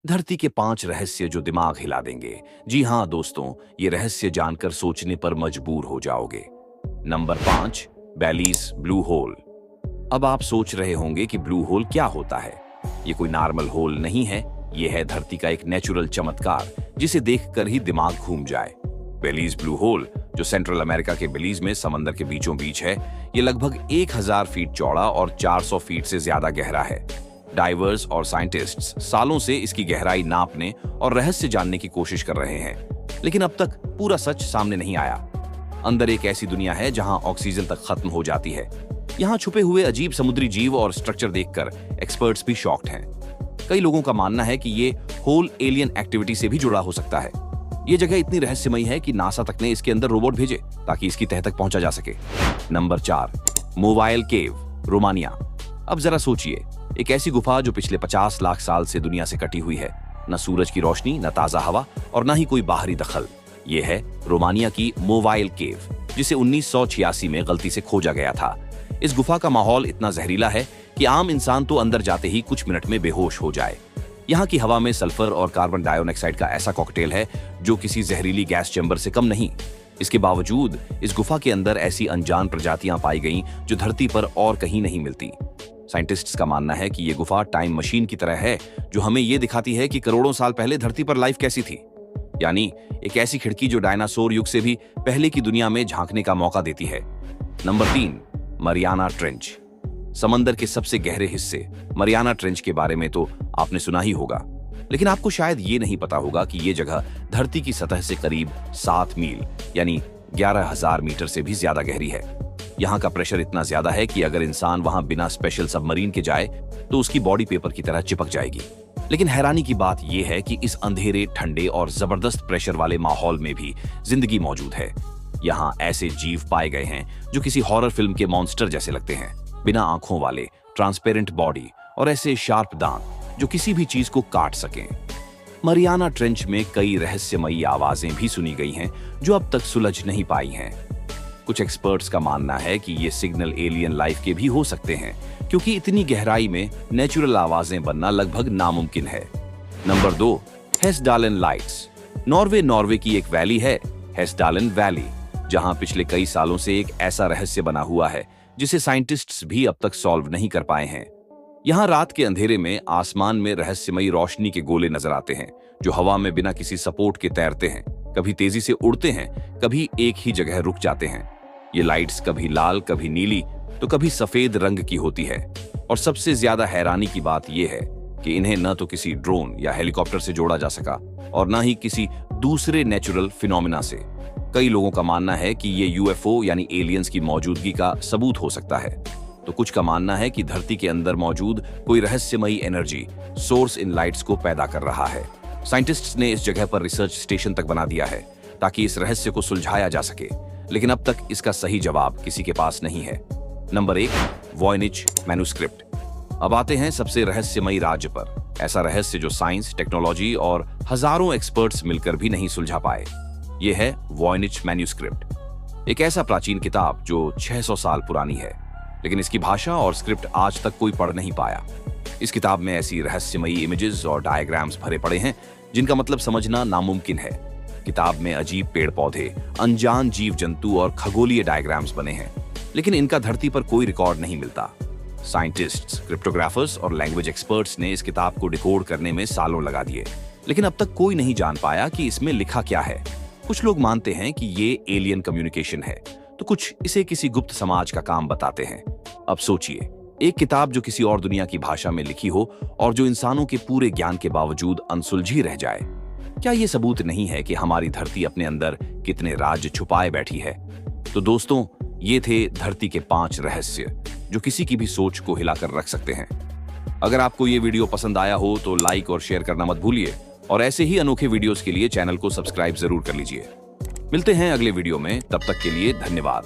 धरती के 5 रहस्य जो दिमाग हिला देंगे। जी हाँ दोस्तों, ये रहस्य जानकर सोचने पर मजबूर हो जाओगे। Number 5, Belize blue hole. अब आप सोच रहे होंगे कि ब्लू होल क्या होता है। ये कोई नॉर्मल होल नहीं है, ये है धरती का एक नेचुरल चमत्कार जिसे देखकर ही दिमाग घूम जाए। बेलीज ब्लू होल, जो सेंट्रल अमेरिका के बेलीज में समंदर के बीचों बीच है, ये लगभग 1000 फीट चौड़ा और 400 फीट से ज्यादा गहरा है। डाइवर्स और साइंटिस्ट्स सालों से इसकी गहराई नापने और रहस्य जानने की कोशिश कर रहे हैं, लेकिन अब तक पूरा सच सामने नहीं आया। अंदर एक ऐसी दुनिया है जहां ऑक्सीजन तक खत्म हो जाती है। यहाँ छुपे हुए अजीब समुद्री जीव और स्ट्रक्चर देखकर एक्सपर्ट्स भी शॉक्ड हैं। कई लोगों का मानना है कि ये होल एलियन एक्टिविटी से भी जुड़ा हो सकता है। ये जगह इतनी रहस्यमयी है कि नासा तक ने इसके अंदर रोबोट भेजे ताकि इसकी तह तक पहुंचा जा सके। नंबर 4, मोबाइल केव, रोमानिया। अब जरा सोचिए, एक ऐसी गुफा जो पिछले 50 लाख साल से दुनिया से कटी हुई है। न सूरज की रोशनी, न ताजा हवा और न ही कोई बाहरी दखल। ये है रोमानिया की मोबाइल केव, जिसे 1986 में गलती से खोजा गया था। इस गुफा का माहौल इतना जहरीला है कि आम इंसान तो अंदर जाते ही कुछ मिनट में बेहोश हो जाए। यहाँ की हवा में सल्फर और कार्बन डाइऑक्साइड का ऐसा कॉकटेल है जो किसी जहरीली गैस चैम्बर से कम नहीं। इसके बावजूद इस गुफा के अंदर ऐसी अनजान प्रजातियां पाई गईं जो धरती पर और कहीं नहीं मिलती। साइंटिस्ट्स का मानना है कि ये गुफा टाइम मशीन की तरह है, जो हमें ये दिखाती है कि करोड़ों साल पहले धरती पर लाइफ कैसी थी। यानी एक ऐसी खिड़की जो डायनासोर युग से भी पहले की दुनिया में झांकने का मौका देती है। Number 3, Mariana trench. समंदर के सबसे गहरे हिस्से मरियाना ट्रेंच के बारे में तो आपने सुना ही होगा, लेकिन आपको शायद ये नहीं पता होगा कि ये जगह धरती की सतह से करीब 7 मील यानी 11,000 मीटर से भी ज्यादा गहरी है। यहाँ का प्रेशर इतना ज्यादा है कि अगर इंसान वहां बिना स्पेशल सबमरीन के जाए तो उसकी बॉडी पेपर की तरह चिपक जाएगी। लेकिन हैरानी की बात यह है कि इस अंधेरे, ठंडे और जबरदस्त प्रेशर वाले माहौल में भी जिंदगी मौजूद है। यहाँ ऐसे जीव पाए गए हैं जो किसी हॉरर फिल्म के मॉन्स्टर जैसे लगते हैं, बिना आंखों वाले, ट्रांसपेरेंट बॉडी और ऐसे शार्प दांत जो किसी भी चीज को काट सकें। मरियाना ट्रेंच में कई रहस्यमयी आवाजें भी सुनी गई हैं जो अब तक सुलझ नहीं पाई हैं। कुछ एक्सपर्ट्स का मानना है कि ये सिग्नल एलियन लाइफ के भी हो सकते हैं, क्योंकि इतनी गहराई में नेचुरल आवाजें बनना लगभग नामुमकिन है। Number 2, हेस्डालन lights. नॉर्वे की एक वैली है, हेस्डालन वैली, जहां पिछले कई सालों से एक ऐसा रहस्य बना हुआ है जिसे साइंटिस्ट्स भी अब तक सॉल्व नहीं कर पाए हैं। यहाँ रात के अंधेरे में आसमान में रहस्यमयी रोशनी के गोले नजर आते हैं जो हवा में बिना किसी सपोर्ट के तैरते हैं, कभी तेजी से उड़ते हैं, कभी एक ही जगह रुक जाते हैं। ये लाइट्स कभी लाल, कभी नीली तो कभी सफेद रंग की होती है। और सबसे ज्यादा हैरानी की बात यह है कि इन्हें न तो किसी ड्रोन या हेलीकॉप्टर से जोड़ा जा सका और न ही किसी दूसरे नेचुरल फिनोमिना से। कई लोगों का मानना है कि ये यूएफओ यानी एलियंस की मौजूदगी का सबूत हो सकता है, तो कुछ का मानना है कि धरती के अंदर मौजूद कोई रहस्यमयी एनर्जी सोर्स इन लाइट्स को पैदा कर रहा है। साइंटिस्ट्स ने इस जगह पर रिसर्च स्टेशन तक बना दिया है ताकि इस रहस्य को सुलझाया जा सके, लेकिन अब तक इसका सही जवाब किसी के पास नहीं है। Number 1, Voynich manuscript. अब आते हैं सबसे रहस्यमयी राज्य पर, ऐसा रहस्य जो साइंस, टेक्नोलॉजी और हजारों एक्सपर्ट्स मिलकर भी नहीं सुलझा पाए। यह है वॉयनिच मैन्युस्क्रिप्ट, एक ऐसा प्राचीन किताब जो 600 साल पुरानी है, लेकिन इसकी भाषा और स्क्रिप्ट आज तक कोई पढ़ नहीं पाया। इस किताब में ऐसी रहस्यमयी इमेजेस और डायग्राम्स भरे पड़े हैं जिनका मतलब समझना नामुमकिन है। किताब में अजीब पेड़ पौधे, अनजान जीव जंतु और खगोलीय डायग्राम्स बने हैं, लेकिन इनका धरती पर कोई रिकॉर्ड नहीं मिलता। साइंटिस्ट्स, क्रिप्टोग्राफर्स और लैंग्वेज एक्सपर्ट्स ने इस किताब को डिकोड करने में सालों लगा दिए, लेकिन अब तक कोई नहीं जान पाया कि इसमें लिखा क्या है। कुछ लोग मानते हैं कि ये एलियन कम्युनिकेशन है, तो कुछ इसे किसी गुप्त समाज का काम बताते हैं। अब सोचिए, एक किताब जो किसी और दुनिया की भाषा में लिखी हो और जो इंसानों के पूरे ज्ञान के बावजूद अनसुलझी रह जाए। क्या ये सबूत नहीं है कि हमारी धरती अपने अंदर कितने राज छुपाए बैठी है? तो दोस्तों, ये थे धरती के 5 रहस्य जो किसी की भी सोच को हिलाकर रख सकते हैं। अगर आपको ये वीडियो पसंद आया हो तो लाइक और शेयर करना मत भूलिए, और ऐसे ही अनोखे वीडियोस के लिए चैनल को सब्सक्राइब जरूर कर लीजिए। मिलते हैं अगले वीडियो में, तब तक के लिए धन्यवाद।